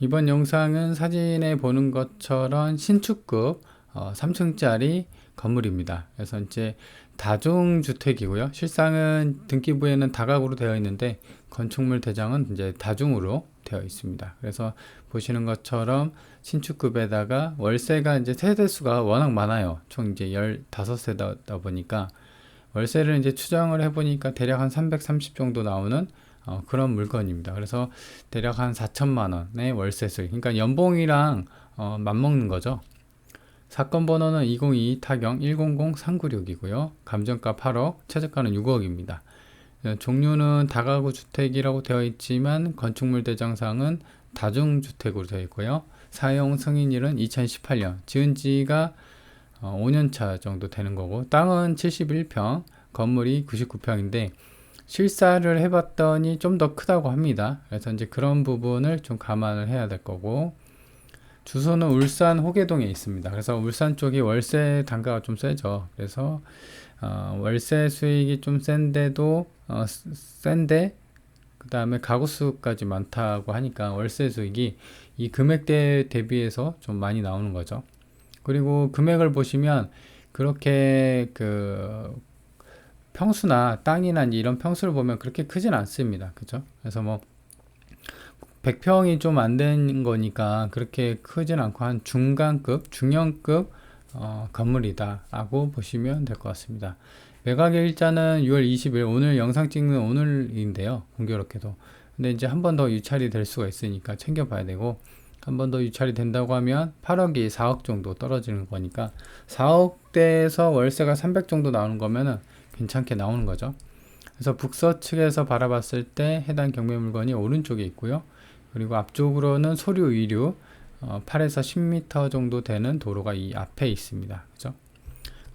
이번 영상은 사진에 보는 것처럼 신축급 3층짜리 건물입니다. 그래서 이제 다중주택이고요. 실상은 등기부에는 다가구로 되어 있는데 건축물 대장은 이제 다중으로 되어 있습니다. 그래서 보시는 것처럼 신축급에다가 월세가 이제 세대수가 워낙 많아요. 총 이제 15세대다 보니까 월세를 이제 추정을 해보니까 대략 한 330 정도 나오는 그런 물건입니다. 그래서 대략 한 4천만 원의 월세 수익. 그러니까 연봉이랑 맞먹는 거죠. 사건 번호는 2022 타경 100396이고요. 감정가 8억, 최저가는 6억입니다. 종류는 다가구 주택이라고 되어 있지만 건축물 대장상은 다중주택으로 되어 있고요. 사용 승인일은 2018년, 지은 지가 5년차 정도 되는 거고, 땅은 71평, 건물이 99평인데 실사를 해봤더니 좀 더 크다고 합니다. 그래서 이제 그런 부분을 좀 감안을 해야 될 거고, 주소는 울산 호계동에 있습니다. 그래서 울산 쪽이 월세 단가가 좀 세죠. 그래서 월세 수익이 좀 센데 그 다음에 가구 수까지 많다고 하니까 월세 수익이 이 금액대 대비해서 좀 많이 나오는 거죠. 그리고 금액을 보시면 그렇게 평수나 땅이나 이런 평수를 보면 그렇게 크진 않습니다. 그죠? 그래서 뭐 100평이 좀 안 된 거니까 그렇게 크진 않고 한 중간급, 중형급 건물이다 라고 보시면 될 것 같습니다. 매각의 일자는 6월 20일, 오늘 영상 찍는 오늘인데요. 공교롭게도. 근데 이제 한 번 더 유찰이 될 수가 있으니까 챙겨봐야 되고, 한 번 더 유찰이 된다고 하면 8억이 4억 정도 떨어지는 거니까 4억대에서 월세가 300 정도 나오는 거면은 괜찮게 나오는 거죠. 그래서 북서측에서 바라봤을 때 해당 경매 물건이 오른쪽에 있고요. 그리고 앞쪽으로는 소류 이류 8에서 10m 정도 되는 도로가 이 앞에 있습니다. 그죠?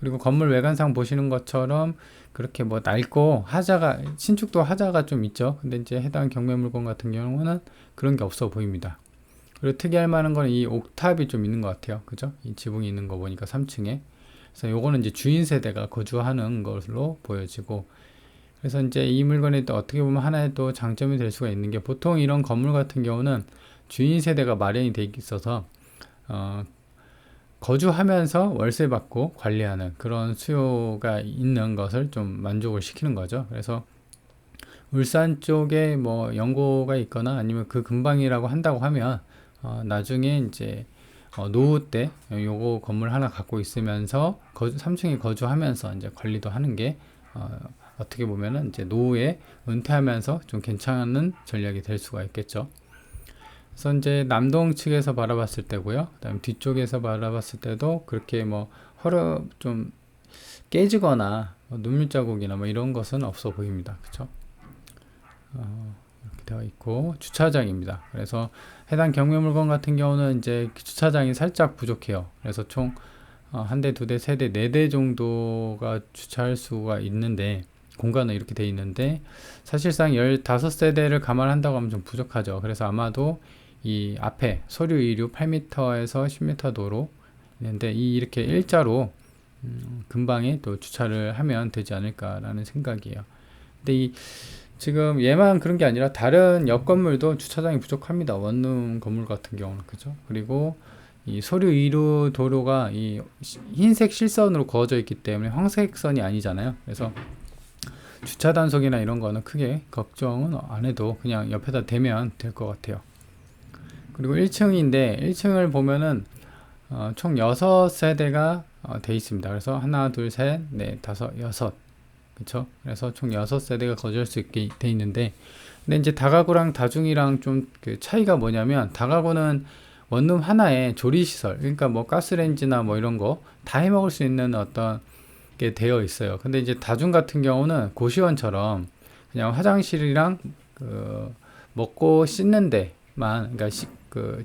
그리고 건물 외관상 보시는 것처럼 그렇게 뭐 낡고 하자가, 신축도 하자가 좀 있죠. 근데 이제 해당 경매 물건 같은 경우는 그런 게 없어 보입니다. 그리고 특이할 만한 건 이 옥탑이 좀 있는 것 같아요. 그죠? 이 지붕이 있는 거 보니까 3층에. 그래서 요거는 이제 주인 세대가 거주하는 것으로 보여지고, 그래서 이제 이 물건이 또 어떻게 보면 하나의 또 장점이 될 수가 있는 게, 보통 이런 건물 같은 경우는 주인 세대가 마련이 돼 있어서 거주하면서 월세 받고 관리하는 그런 수요가 있는 것을 좀 만족을 시키는 거죠. 그래서 울산 쪽에 뭐 연고가 있거나 아니면 그 근방이라고 한다고 하면 나중에 이제 노후 때 요거 건물 하나 갖고 있으면서 3층에 거주하면서 이제 관리도 하는 게 어떻게 보면은 이제 노후에 은퇴하면서 좀 괜찮은 전략이 될 수가 있겠죠. 그래서 이제 남동 측에서 바라봤을 때고요. 그다음에 뒤쪽에서 바라봤을 때도 그렇게 뭐 좀 깨지거나 눈물 자국이나 뭐 이런 것은 없어 보입니다. 그렇죠? 이렇게 되어 있고, 주차장입니다. 그래서 해당 경매 물건 같은 경우는 이제 주차장이 살짝 부족해요. 그래서 총 한 대, 두 대, 세 대, 네 대 정도가 주차할 수가 있는데, 공간은 이렇게 되어 있는데 사실상 15세대를 감안한다고 하면 좀 부족하죠. 그래서 아마도 이 앞에 소류 이류 8m에서 10m 도로 있는데 이렇게 일자로 근방에 또 주차를 하면 되지 않을까라는 생각이에요. 근데 지금 얘만 그런 게 아니라 다른 옆 건물도 주차장이 부족합니다. 원룸 건물 같은 경우는. 그죠? 그리고 이 소류 이류 도로가 이 흰색 실선으로 그어져 있기 때문에 황색선이 아니잖아요. 그래서 주차 단속이나 이런 거는 크게 걱정은 안 해도 그냥 옆에다 대면 될 것 같아요. 그리고 1층인데 1층을 보면은 총 6세대가 돼 있습니다. 그래서 하나, 둘, 셋, 넷, 다섯, 여섯. 그쵸? 그래서 총 6세대가 거주할 수 있게 돼 있는데, 근데 이제 다가구랑 다중이랑 좀 그 차이가 뭐냐면, 다가구는 원룸 하나에 조리시설, 그러니까 뭐 가스레인지나 뭐 이런 거 다 해먹을 수 있는 어떤 게 되어 있어요. 근데 이제 다중 같은 경우는 고시원처럼 그냥 화장실이랑 먹고 씻는 데만, 그러니까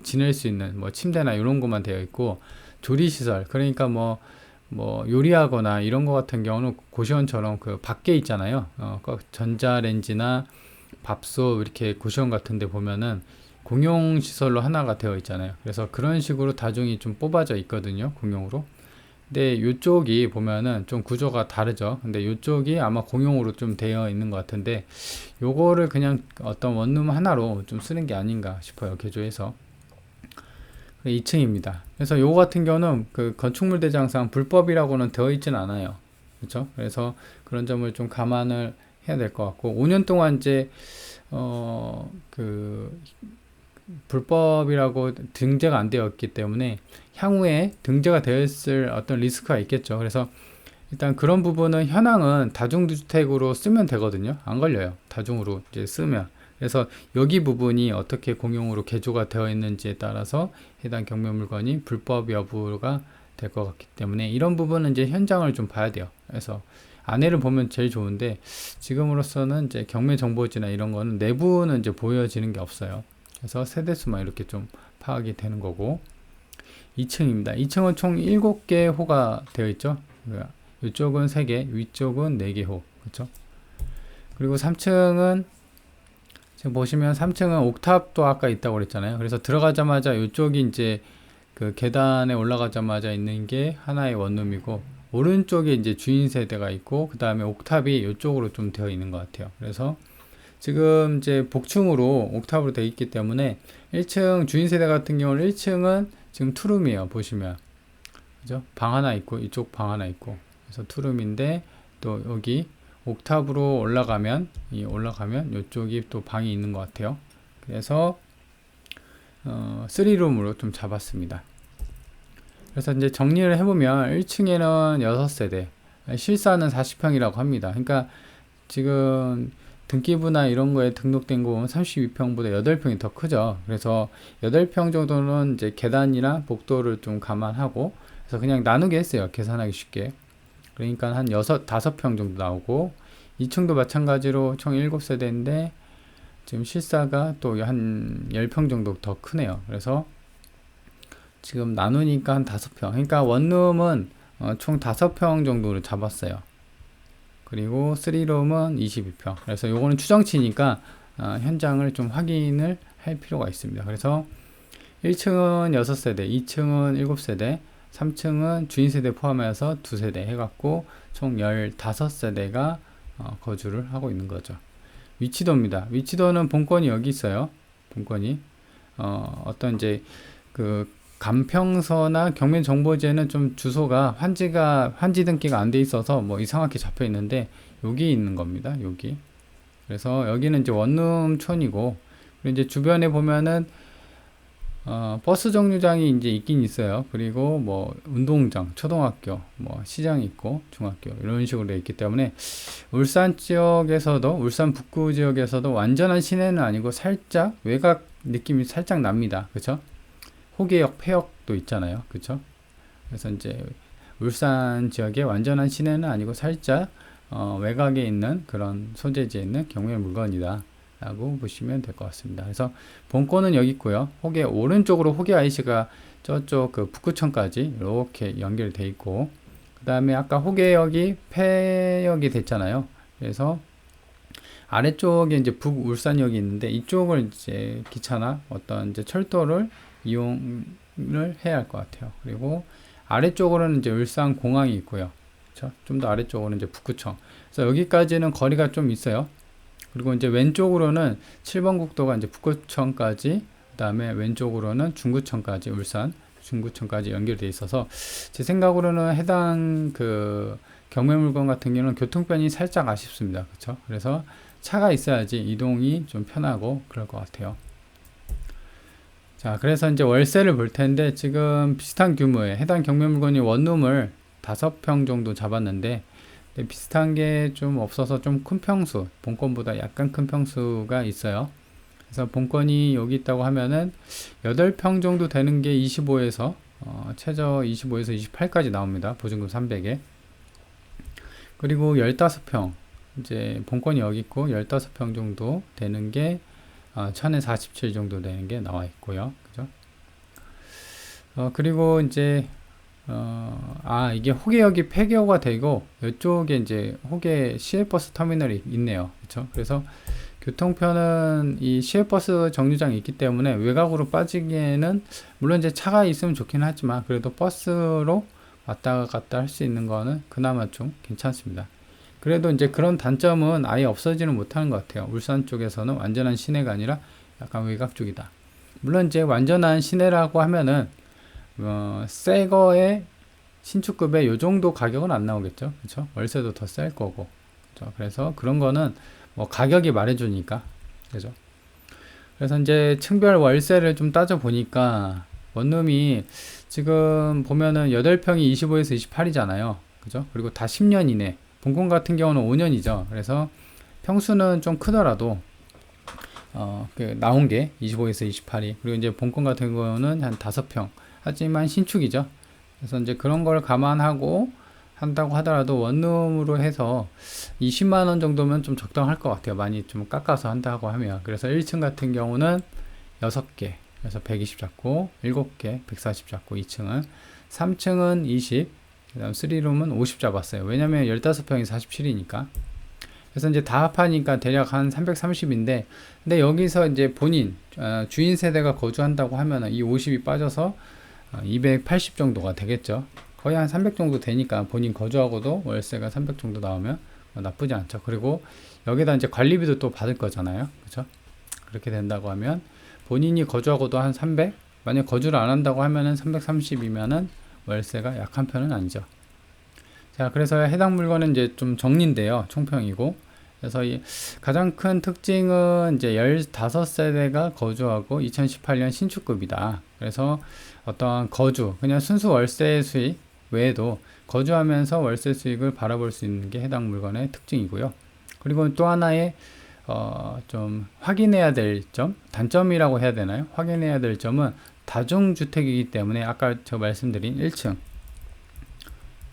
지낼 수 있는 뭐 침대나 이런 것만 되어 있고, 조리시설, 그러니까 뭐 요리하거나 이런 거 같은 경우는 고시원처럼 그 밖에 있잖아요. 전자레인지나 밥솥 이렇게 고시원 같은 데 보면은 공용 시설로 하나가 되어 있잖아요. 그래서 그런 식으로 다중이 좀 뽑아져 있거든요, 공용으로. 근데 이쪽이 보면은 좀 구조가 다르죠. 근데 이쪽이 아마 공용으로 좀 되어 있는 것 같은데, 요거를 그냥 어떤 원룸 하나로 좀 쓰는 게 아닌가 싶어요, 개조해서. 2층입니다. 그래서 요거 같은 경우는 그 건축물 대장상 불법이라고는 되어 있진 않아요. 그렇죠? 그래서 그런 점을 좀 감안을 해야 될 것 같고, 5년 동안 이제 그 불법이라고 등재가 안 되었기 때문에 향후에 등재가 되었을 어떤 리스크가 있겠죠. 그래서 일단 그런 부분은 현황은 다중주택으로 쓰면 되거든요. 안 걸려요. 다중으로 이제 쓰면. 그래서 여기 부분이 어떻게 공용으로 개조가 되어 있는지에 따라서 해당 경매 물건이 불법 여부가 될 것 같기 때문에 이런 부분은 이제 현장을 좀 봐야 돼요. 그래서 안에를 보면 제일 좋은데 지금으로서는 이제 경매 정보지나 이런 거는 내부는 이제 보여지는 게 없어요. 그래서 세대수만 이렇게 좀 파악이 되는 거고, 2층입니다. 2층은 총 7개 호가 되어 있죠. 이쪽은 3개, 위쪽은 4개 호. 그렇죠? 그리고 3층은 지금 보시면 3층은 옥탑도 아까 있다고 그랬잖아요. 그래서 들어가자마자 이쪽이 이제 그 계단에 올라가자마자 있는 게 하나의 원룸이고, 오른쪽에 이제 주인 세대가 있고, 그 다음에 옥탑이 이쪽으로 좀 되어 있는 것 같아요. 그래서 지금 이제 복층으로 옥탑으로 되어 있기 때문에 1층 주인 세대 같은 경우는 1층은 지금 투룸이에요. 보시면. 그죠? 방 하나 있고, 이쪽 방 하나 있고. 그래서 투룸인데, 또 여기 옥탑으로 올라가면 이쪽이 또 방이 있는 것 같아요. 그래서 3룸으로 좀 잡았습니다. 그래서 이제 정리를 해보면 1층에는 6세대, 실사는 40평이라고 합니다. 그러니까 지금 등기부나 이런 거에 등록된 거 보면 32평보다 8평이 더 크죠. 그래서 8평 정도는 이제 계단이나 복도를 좀 감안하고, 그래서 그냥 나누게 했어요. 계산하기 쉽게. 그러니까 한 5-5평 정도 나오고, 2층도 마찬가지로 총 7세대인데 지금 실사가 또 한 10평 정도 더 크네요. 그래서 지금 나누니까 한 5평. 그러니까 원룸은 총 5평 정도로 잡았어요. 그리고 3룸은 22평. 그래서 요거는 추정치니까 현장을 좀 확인을 할 필요가 있습니다. 그래서 1층은 6세대, 2층은 7세대, 3층은 주인세대 포함해서 2세대 해갖고 총 15세대가 거주를 하고 있는 거죠. 위치도입니다. 위치도는 본건이 여기 있어요. 본건이 어떤 이제 그 간평서나 경매정보지에는 좀 주소가 환지 등기가 안 돼 있어서 뭐 이상하게 잡혀 있는데 여기 있는 겁니다. 여기. 그래서 여기는 이제 원룸촌이고, 그리고 이제 주변에 보면은 버스 정류장이 이제 있긴 있어요. 그리고 뭐 운동장, 초등학교, 뭐 시장이 있고 중학교 이런 식으로 되어 있기 때문에 울산 지역에서도, 울산 북구 지역에서도 완전한 시내는 아니고 살짝 외곽 느낌이 살짝 납니다. 그렇죠? 호계역, 폐역도 있잖아요. 그렇죠? 그래서 이제 울산 지역의 완전한 시내는 아니고 살짝 외곽에 있는 그런 소재지에 있는 경매 물건이다 라고 보시면 될 것 같습니다. 그래서 본건은 여기 있고요. 호계 오른쪽으로 호계 IC가 저쪽 그 북구청까지 이렇게 연결돼 있고, 그 다음에 아까 호계역이 폐역이 됐잖아요. 그래서 아래쪽에 이제 북울산역이 있는데 이쪽을 이제 기차나 어떤 이제 철도를 이용을 해야 할 것 같아요. 그리고 아래쪽으로는 이제 울산공항이 있고요. 그렇죠? 좀 더 아래쪽으로는 이제 북구청. 그래서 여기까지는 거리가 좀 있어요. 그리고 이제 왼쪽으로는 7번 국도가 이제 북구청까지, 그 다음에 왼쪽으로는 중구청까지, 울산 중구청까지 연결되어 있어서 제 생각으로는 해당 그 경매 물건 같은 경우는 교통편이 살짝 아쉽습니다. 그렇죠? 그래서 차가 있어야지 이동이 좀 편하고 그럴 것 같아요. 자, 그래서 이제 월세를 볼 텐데 지금 비슷한 규모의 해당 경매 물건이 원룸을 5평 정도 잡았는데 비슷한 게 좀 없어서 좀 큰 평수, 본건보다 약간 큰 평수가 있어요. 그래서 본건이 여기 있다고 하면은 8평 정도 되는 게 25에서 최저 25에서 28까지 나옵니다. 보증금 300에. 그리고 15평, 이제 본건이 여기 있고 15평 정도 되는 게 1000에 47 정도 되는 게 나와 있고요. 그죠? 그리고 이제 이게 호계역이 폐교가 되고 이쪽에 이제 호계 시외버스 터미널이 있네요. 그렇죠? 그래서 교통편은 이 시외버스 정류장이 있기 때문에 외곽으로 빠지기에는 물론 이제 차가 있으면 좋긴 하지만 그래도 버스로 왔다 갔다 할 수 있는 거는 그나마 좀 괜찮습니다. 그래도 이제 그런 단점은 아예 없어지는 못하는 것 같아요. 울산 쪽에서는 완전한 시내가 아니라 약간 외곽 쪽이다. 물론 이제 완전한 시내라고 하면은 새 거에 신축급에 요 정도 가격은 안 나오겠죠. 그쵸? 월세도 더 쌀 거고. 그쵸? 그래서 그런 거는 뭐 가격이 말해주니까. 그죠? 그래서 이제 층별 월세를 좀 따져보니까 원룸이 지금 보면은 8평이 25에서 28이잖아요. 그죠? 그리고 다 10년 이내. 본권 같은 경우는 5년이죠. 그래서 평수는 좀 크더라도 나온 게 25에서 28이. 그리고 이제 본권 같은 경우는 한 5평. 하지만 신축이죠. 그래서 이제 그런 걸 감안하고 한다고 하더라도 원룸으로 해서 20만 원 정도면 좀 적당할 것 같아요. 많이 좀 깎아서 한다고 하면. 그래서 1층 같은 경우는 6개, 그래서 120 잡고, 7개, 140 잡고, 2층은 3층은 20, 그다음 3룸은 50 잡았어요. 왜냐면 15평이 47이니까. 그래서 이제 다 합하니까 대략 한 330인데, 근데 여기서 이제 본인 주인 세대가 거주한다고 하면은 이 50이 빠져서 280 정도가 되겠죠. 거의 한 300 정도 되니까 본인 거주하고도 월세가 300 정도 나오면 나쁘지 않죠. 그리고 여기다 이제 관리비도 또 받을 거잖아요. 그렇죠? 그렇게 된다고 하면 본인이 거주하고도 한 300, 만약 거주를 안 한다고 하면은 330이면은 월세가 약한 편은 아니죠. 자, 그래서 해당 물건은 이제 좀 정리인데요. 총평이고. 그래서 이 가장 큰 특징은 이제 15세대가 거주하고 2018년 신축급이다. 그래서 어떠한 거주, 그냥 순수 월세 수익 외에도 거주하면서 월세 수익을 바라볼 수 있는 게 해당 물건의 특징이고요. 그리고 또 하나의 좀 확인해야 될 점, 단점이라고 해야 되나요? 확인해야 될 점은 다중주택이기 때문에 아까 저 말씀드린 1층,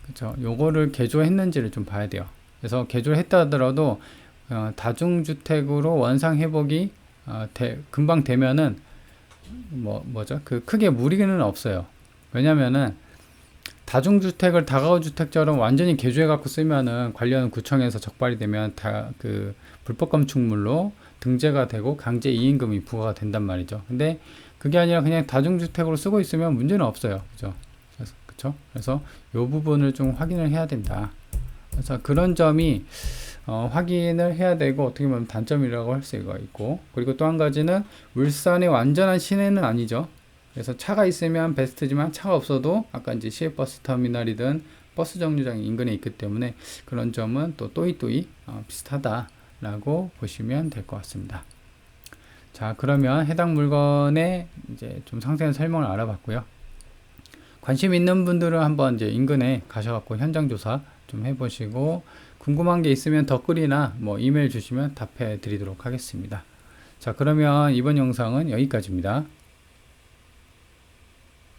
그쵸? 요거를 개조했는지를 좀 봐야 돼요. 그래서 개조를 했다 하더라도 다중주택으로 원상 회복이 금방 되면은 뭐죠? 그 크게 무리는 없어요. 왜냐면은 다중주택을 다가구주택처럼 완전히 개조해 갖고 쓰면은 관련 구청에서 적발이 되면 다 그 불법 건축물로 등재가 되고 강제 이임금이 부과가 된단 말이죠. 근데 그게 아니라 그냥 다중주택으로 쓰고 있으면 문제는 없어요. 그죠? 그쵸? 그래서 요 부분을 좀 확인을 해야 된다. 그래서 그런 점이 확인을 해야 되고 어떻게 보면 단점이라고 할 수가 있고, 그리고 또 한 가지는 울산의 완전한 시내는 아니죠. 그래서 차가 있으면 베스트지만 차가 없어도 아까 이제 시외버스 터미널이든 버스 정류장이 인근에 있기 때문에 그런 점은 또 또이또이 비슷하다라고 보시면 될 것 같습니다. 자, 그러면 해당 물건의 이제 좀 상세한 설명을 알아봤고요. 관심 있는 분들은 한번 이제 인근에 가셔갖고 현장 조사 좀 해보시고 궁금한 게 있으면 댓글이나 뭐 이메일 주시면 답해 드리도록 하겠습니다. 자, 그러면 이번 영상은 여기까지입니다.